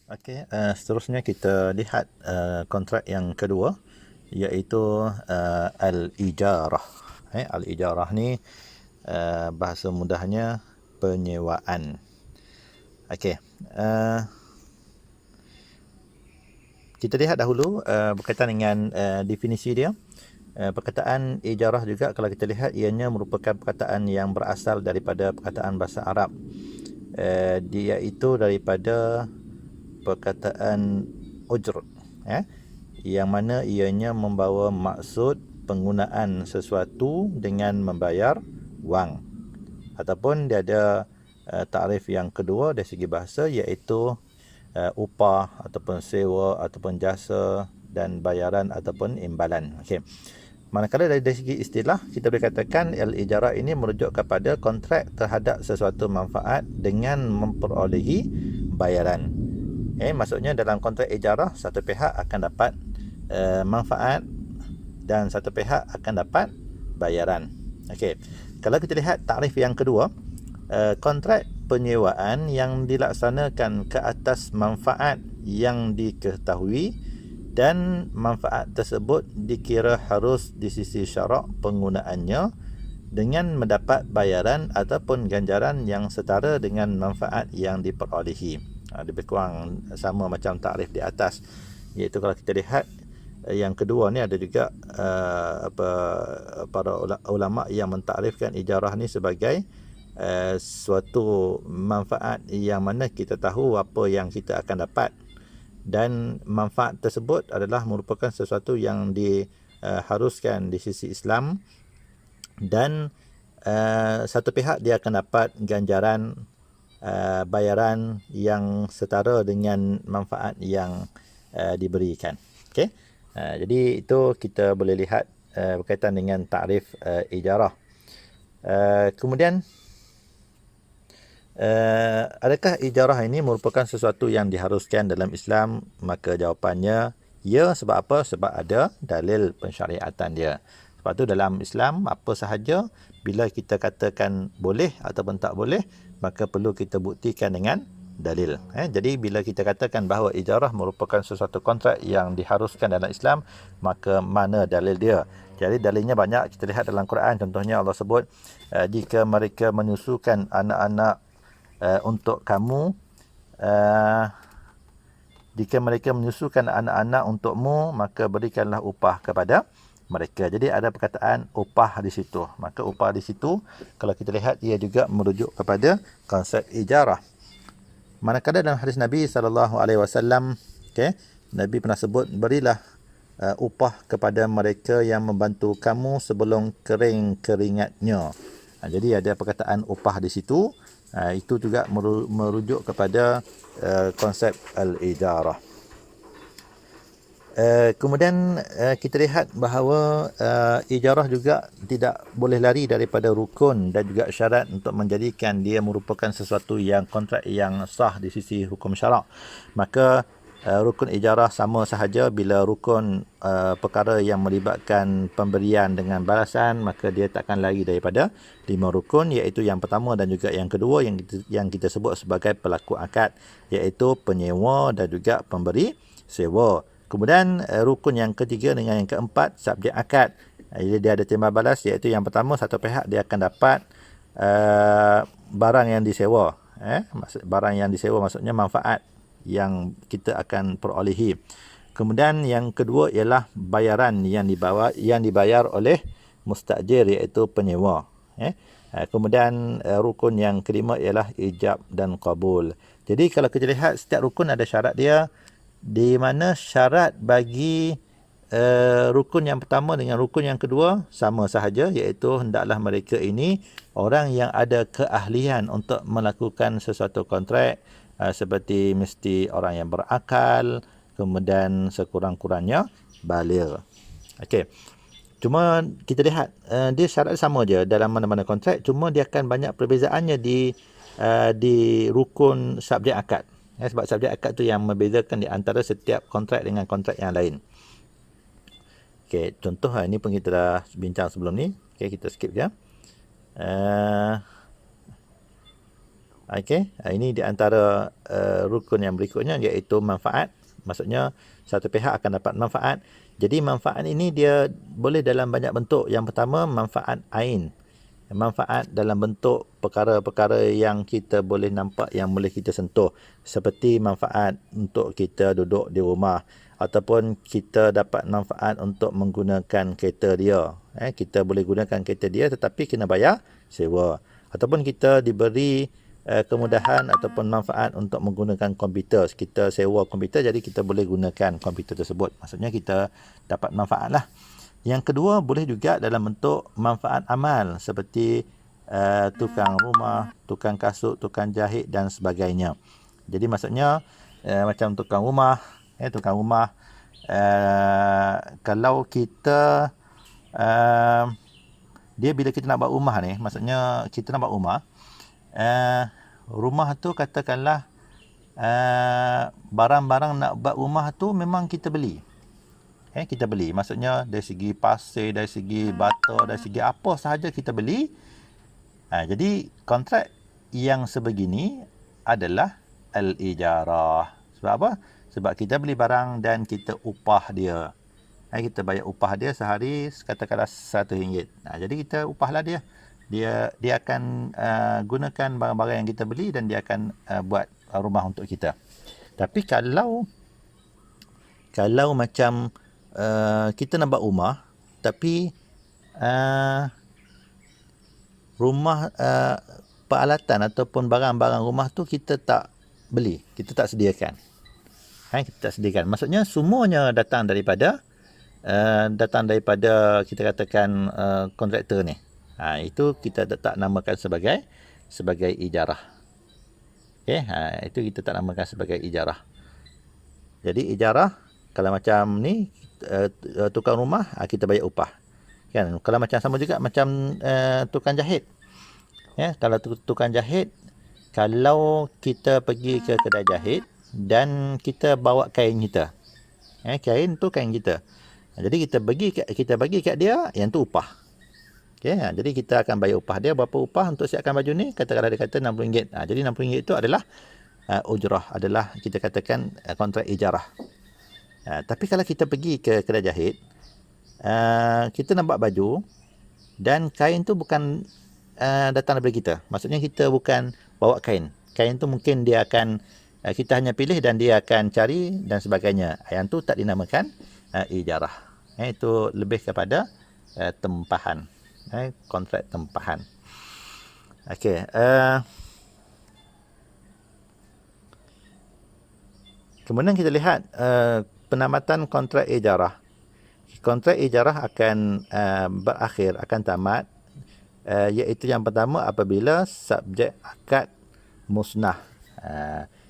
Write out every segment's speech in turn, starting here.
Okey, seterusnya kita lihat kontrak yang kedua, iaitu al-ijarah. Al-ijarah ni bahasa mudahnya penyewaan. Okey, kita lihat dahulu berkaitan dengan definisi dia. Perkataan ijarah juga kalau kita lihat ianya merupakan perkataan yang berasal daripada perkataan bahasa Arab. Dia itu daripada perkataan ujr, yang mana ianya membawa maksud penggunaan sesuatu dengan membayar wang, ataupun dia ada takrif yang kedua dari segi bahasa, iaitu upah ataupun sewa ataupun jasa dan bayaran ataupun imbalan. Okey, manakala dari segi istilah kita boleh katakan al-ijarah ini merujuk kepada kontrak terhadap sesuatu manfaat dengan memperolehi bayaran. Maksudnya dalam kontrak ijarah, satu pihak akan dapat manfaat dan satu pihak akan dapat bayaran. Okey, kalau kita lihat takrif yang kedua, kontrak penyewaan yang dilaksanakan ke atas manfaat yang diketahui dan manfaat tersebut dikira harus di sisi syarak penggunaannya dengan mendapat bayaran ataupun ganjaran yang setara dengan manfaat yang diperolehi. Lebih kurang sama macam takrif di atas, iaitu kalau kita lihat yang kedua ni ada juga para ulama yang mentakrifkan ijarah ni sebagai suatu manfaat yang mana kita tahu apa yang kita akan dapat, dan manfaat tersebut adalah merupakan sesuatu yang diharuskan di sisi Islam, dan satu pihak dia akan dapat ganjaran bayaran yang setara dengan manfaat yang diberikan. Okey, jadi itu kita boleh lihat berkaitan dengan takrif ijarah. Kemudian adakah ijarah ini merupakan sesuatu yang diharuskan dalam Islam? Maka jawapannya ya. Sebab apa? Sebab ada dalil pensyariatan dia. Sebab tu dalam Islam apa sahaja bila kita katakan boleh ataupun tak boleh, maka perlu kita buktikan dengan dalil. Jadi bila kita katakan bahawa ijarah merupakan sesuatu kontrak yang diharuskan dalam Islam, maka mana dalil dia? Jadi dalilnya banyak. Kita lihat dalam Quran, contohnya Allah sebut jika mereka menyusukan anak-anak untuk kamu, jika mereka menyusukan anak-anak untukmu, maka berikanlah upah kepada mereka. Jadi ada perkataan upah di situ. Maka upah di situ kalau kita lihat ia juga merujuk kepada konsep ijarah. Manakala dalam hadis Nabi SAW, Nabi pernah sebut, berilah upah kepada mereka yang membantu kamu sebelum kering keringatnya. Jadi ada perkataan upah di situ. Itu juga merujuk kepada konsep al-ijarah. Kemudian kita lihat bahawa ijarah juga tidak boleh lari daripada rukun dan juga syarat untuk menjadikan dia merupakan sesuatu yang kontrak yang sah di sisi hukum syarak. Maka rukun ijarah sama sahaja. Bila rukun perkara yang melibatkan pemberian dengan balasan, maka dia takkan lari daripada 5 rukun, iaitu yang pertama dan juga yang kedua yang kita sebut sebagai pelaku akad, iaitu penyewa dan juga pemberi sewa. Kemudian rukun yang ketiga dengan yang keempat, subjek akad. Jadi dia ada timbal balas, iaitu yang pertama, satu pihak dia akan dapat barang yang disewa. Barang yang disewa maksudnya manfaat yang kita akan perolehi. Kemudian yang kedua ialah bayaran yang dibayar oleh mustajir, iaitu penyewa. Kemudian rukun yang kelima ialah ijab dan qabul. Jadi kalau kita lihat setiap rukun ada syarat dia, di mana syarat bagi rukun yang pertama dengan rukun yang kedua sama sahaja, iaitu hendaklah mereka ini orang yang ada keahlian untuk melakukan sesuatu kontrak, seperti mesti orang yang berakal, kemudian sekurang-kurangnya baligh. Okey. Cuma kita lihat dia syarat sama je dalam mana-mana kontrak, cuma dia akan banyak perbezaannya di rukun subjek akad. Sebab subjek akad tu yang membezakan di antara setiap kontrak dengan kontrak yang lain. Okey, contoh ini pun kita dah bincang sebelum ni. Okey, kita skip je. Okey, ini di antara rukun yang berikutnya, iaitu manfaat. Maksudnya satu pihak akan dapat manfaat. Jadi manfaat ini dia boleh dalam banyak bentuk. Yang pertama, manfaat ain. Manfaat dalam bentuk perkara-perkara yang kita boleh nampak, yang boleh kita sentuh, seperti manfaat untuk kita duduk di rumah, ataupun kita dapat manfaat untuk menggunakan kereta dia. Kita boleh gunakan kereta dia tetapi kena bayar sewa, ataupun kita diberi kemudahan ataupun manfaat untuk menggunakan komputer. Kita sewa komputer, jadi kita boleh gunakan komputer tersebut. Maksudnya kita dapat manfaat lah. Yang kedua, boleh juga dalam bentuk manfaat amal, seperti tukang rumah, tukang kasut, tukang jahit dan sebagainya. Jadi maksudnya macam tukang rumah, kalau kita dia bila kita nak buat rumah ni, maksudnya kita nak buat rumah, rumah tu katakanlah barang-barang nak buat rumah tu memang kita beli. Kita beli, maksudnya dari segi pasir, dari segi bata, dari segi apa sahaja kita beli. Jadi kontrak yang sebegini adalah al-ijarah. Sebab apa? Sebab kita beli barang dan kita upah dia. Kita bayar upah dia sehari katakanlah RM1. Jadi kita upahlah dia. Dia akan gunakan barang-barang yang kita beli dan dia akan buat rumah untuk kita. Tapi kalau macam kita nak buat rumah, tapi rumah peralatan ataupun barang-barang rumah tu kita tak beli, kita tak sediakan. Kita tak sediakan. Maksudnya semuanya datang daripada kita katakan kontraktor ni. Itu kita tak namakan sebagai ijarah. Itu kita tak namakan sebagai ijarah. Jadi ijarah kalau macam ni, tukang rumah, kita bayar upah. Kan? Kalau macam sama juga macam tukang jahit. Kalau tukang jahit, kalau kita pergi ke kedai jahit dan kita bawa kain kita. Kain tu kain kita. Jadi kita bagi kat dia, yang tu upah. Jadi kita akan bayar upah dia. Berapa upah untuk siapkan baju ni? Katakanlah dia kata RM60. Jadi RM60 itu adalah ujrah, adalah kita katakan kontrak ijarah. Tapi kalau kita pergi ke kedai jahit, kita nak buat baju dan kain tu bukan datang daripada kita. Maksudnya kita bukan bawa kain. Kain tu mungkin dia akan kita hanya pilih dan dia akan cari dan sebagainya. Yang tu tak dinamakan ijarah. Itu lebih kepada tempahan. Kontrak tempahan. Okey. Kemudian kita lihat penamatan kontrak ijarah. Kontrak ijarah akan berakhir, akan tamat, iaitu yang pertama apabila subjek akad musnah.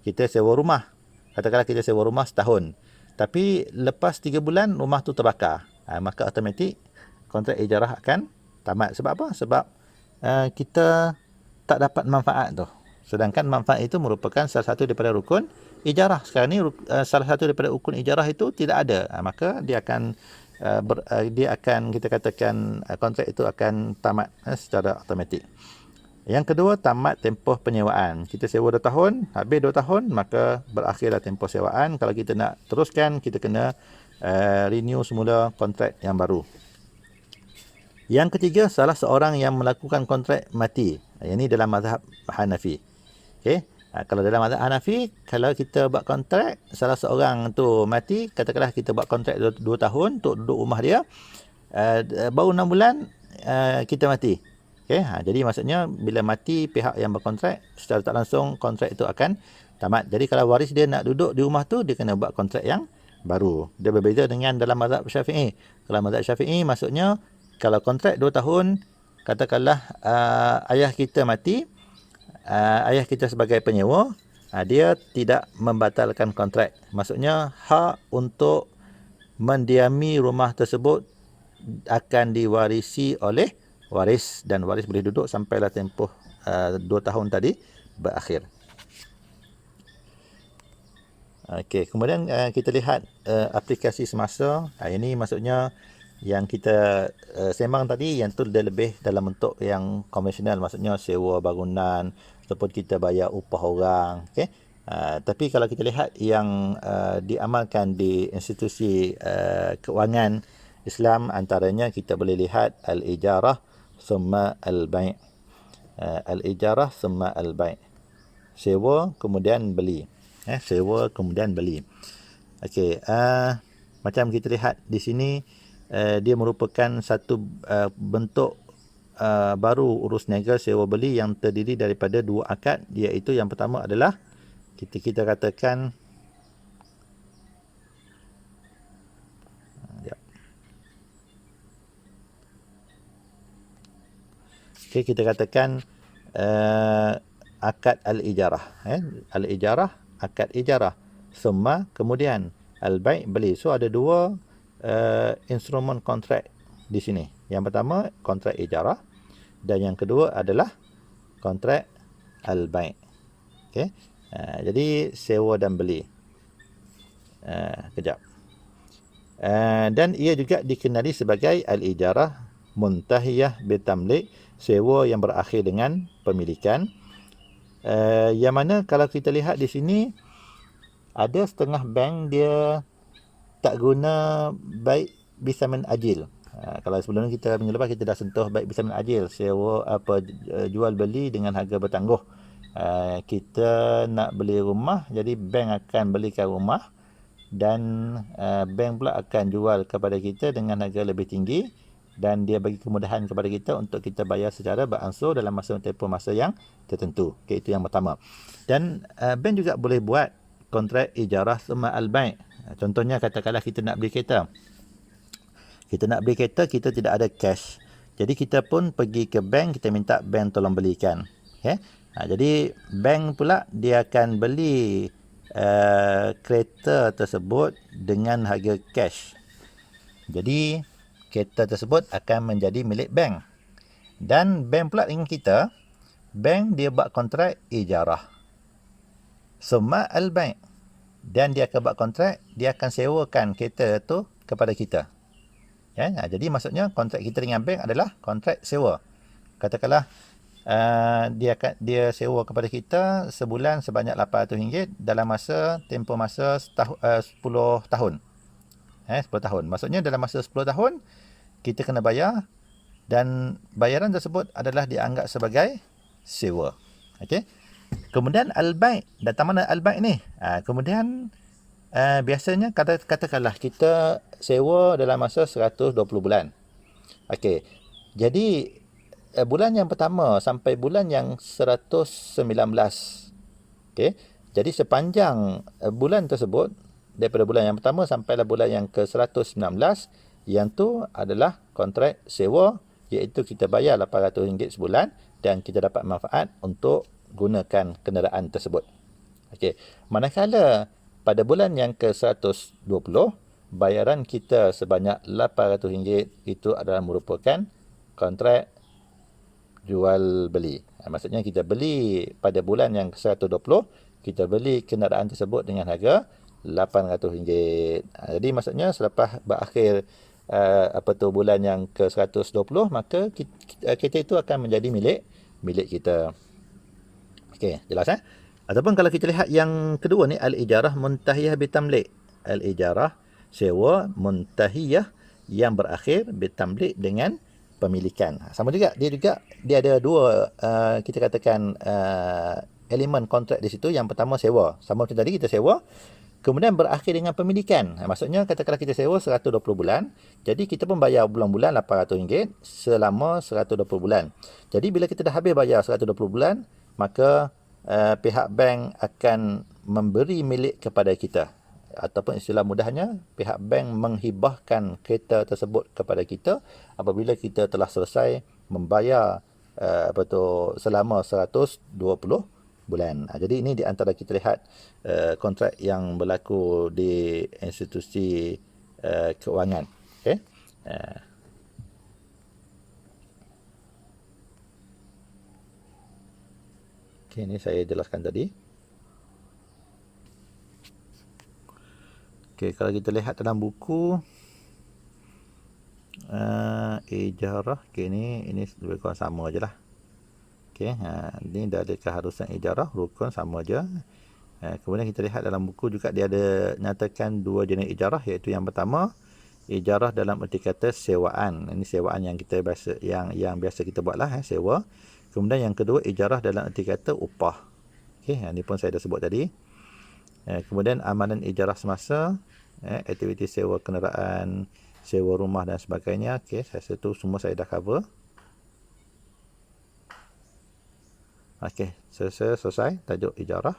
Kita sewa rumah. Katakanlah kita sewa rumah setahun. Tapi lepas 3 bulan rumah tu terbakar. Maka automatik kontrak ijarah akan tamat. Sebab apa? Sebab kita tak dapat manfaat tu. Sedangkan manfaat itu merupakan salah satu daripada rukun ijarah. Sekarang ni salah satu daripada rukun ijarah itu tidak ada. Maka dia akan kita katakan kontrak itu akan tamat secara automatik. Yang kedua, tamat tempoh penyewaan. Kita sewa 2 tahun, habis 2 tahun, maka berakhirlah tempoh sewaan. Kalau kita nak teruskan, kita kena renew semula kontrak yang baru. Yang ketiga, salah seorang yang melakukan kontrak mati. Ini dalam mazhab Hanafi. Kalau dalam mazhab Hanafi, kalau kita buat kontrak, salah seorang tu mati, katakanlah kita buat kontrak 2 tahun untuk duduk rumah dia, baru 6 bulan kita mati. Jadi maksudnya bila mati pihak yang berkontrak, secara tak langsung kontrak itu akan tamat. Jadi kalau waris dia nak duduk di rumah tu, dia kena buat kontrak yang baru. Dia berbeza dengan dalam mazhab Syafi'i. Kalau mazhab Syafi'i maksudnya kalau kontrak 2 tahun, katakanlah ayah kita mati, ayah kita sebagai penyewa, dia tidak membatalkan kontrak. Maksudnya hak untuk mendiami rumah tersebut akan diwarisi oleh waris, dan waris boleh duduk sampailah tempoh 2 tahun tadi berakhir. Okey, kemudian kita lihat aplikasi semasa. Ini maksudnya yang kita sembang tadi, yang tu dia lebih dalam bentuk yang konvensional, maksudnya sewa bangunan, ataupun kita bayar upah orang. Okey. Tapi kalau kita lihat yang diamalkan di institusi kewangan Islam, antaranya kita boleh lihat al-ijarah summa al-bai'. Al-ijarah summa al-bai'. Sewa kemudian beli. Sewa kemudian beli. Okey, macam kita lihat di sini, dia merupakan satu bentuk baru urus niaga sewa beli yang terdiri daripada dua akad, iaitu yang pertama adalah kita katakan kita katakan akad al-ijarah. Al-ijarah, akad ijarah. Summa, kemudian al-bai' beli. So ada dua instrumen kontrak di sini. Yang pertama kontrak ijarah dan yang kedua adalah kontrak al-bai'. Okey. Jadi sewa dan beli. Kejap. Dan ia juga dikenali sebagai al-ijarah muntahiyah bitamlik, sewa yang berakhir dengan pemilikan. Yang mana kalau kita lihat di sini, ada setengah bank dia tak guna baik bisamin ajil. Kalau sebelum ni kita minggu lepas kita dah sentuh baik bisamin ajil, sewa jual beli dengan harga bertangguh. Kita nak beli rumah, jadi bank akan belikan rumah dan bank pula akan jual kepada kita dengan harga lebih tinggi dan dia bagi kemudahan kepada kita untuk kita bayar secara beransur dalam tempoh masa yang tertentu. Okay, itu yang pertama. Dan bank juga boleh buat kontrak ijarah summa al-bai'. Contohnya katakanlah kita nak beli kereta. Kita nak beli kereta, kita tidak ada cash. Jadi kita pun pergi ke bank, kita minta bank tolong belikan. Okay? Jadi bank pula dia akan beli kereta tersebut dengan harga cash. Jadi kereta tersebut akan menjadi milik bank. Dan bank pula dengan kita, bank dia buat kontrak ijarah summa al-bai'. Dan dia akan buat kontrak, dia akan sewakan kereta tu kepada kita. Jadi maksudnya kontrak kita dengan bank adalah kontrak sewa. Katakanlah dia sewa kepada kita sebulan sebanyak RM800 dalam tempoh masa 10 tahun. 10 tahun. Maksudnya dalam masa 10 tahun kita kena bayar dan bayaran tersebut adalah dianggap sebagai sewa. Okey. Kemudian al-bai', datang mana al-bai' ni? Kemudian biasanya katakanlah kita sewa dalam masa 120 bulan. Okey. Jadi bulan yang pertama sampai bulan yang 119. Okey. Jadi sepanjang bulan tersebut, daripada bulan yang pertama sampailah bulan yang ke-119, yang tu adalah kontrak sewa, iaitu kita bayar RM800 sebulan dan kita dapat manfaat untuk gunakan kenderaan tersebut. Okey. Manakala pada bulan yang ke-120, bayaran kita sebanyak RM800 itu adalah merupakan kontrak jual beli. Maksudnya kita beli pada bulan yang ke-120, kita beli kenderaan tersebut dengan harga RM800. Jadi maksudnya selepas berakhir bulan yang ke-120, maka kereta itu akan menjadi milik kita. Okey, jelas Ataupun kalau kita lihat yang kedua ni, al-ijarah muntahiyah bitamlik. Al-ijarah sewa muntahiyah yang berakhir bitamlik dengan pemilikan. Sama juga dia ada dua kita katakan elemen kontrak di situ. Yang pertama sewa. Sama macam tadi kita sewa, kemudian berakhir dengan pemilikan. Maksudnya katakanlah kita sewa 120 bulan, jadi kita pun bayar bulan-bulan RM800 selama 120 bulan. Jadi bila kita dah habis bayar 120 bulan, maka pihak bank akan memberi milik kepada kita, ataupun istilah mudahnya, pihak bank menghibahkan kereta tersebut kepada kita apabila kita telah selesai membayar selama 120 bulan. Jadi ini di antara kita lihat kontrak yang berlaku di institusi keuangan. Okey. Okey, ini saya jelaskan tadi. Okey, kalau kita lihat dalam buku ijarah, okey, ini lebih kurang sama ajalah. Okey, ni dah ada keharusan ijarah, rukun sama je. Kemudian kita lihat dalam buku juga dia ada nyatakan dua jenis ijarah, iaitu yang pertama ijarah dalam erti kata sewaan. Ini sewaan yang kita biasa yang biasa kita buatlah, sewa. Kemudian yang kedua ijarah dalam erti kata upah. Okey, ini pun saya dah sebut tadi. Kemudian amalan ijarah semasa, aktiviti sewa kenderaan, sewa rumah dan sebagainya. Okey, saya rasa tu semua saya dah cover. Okey, selesai tajuk ijarah.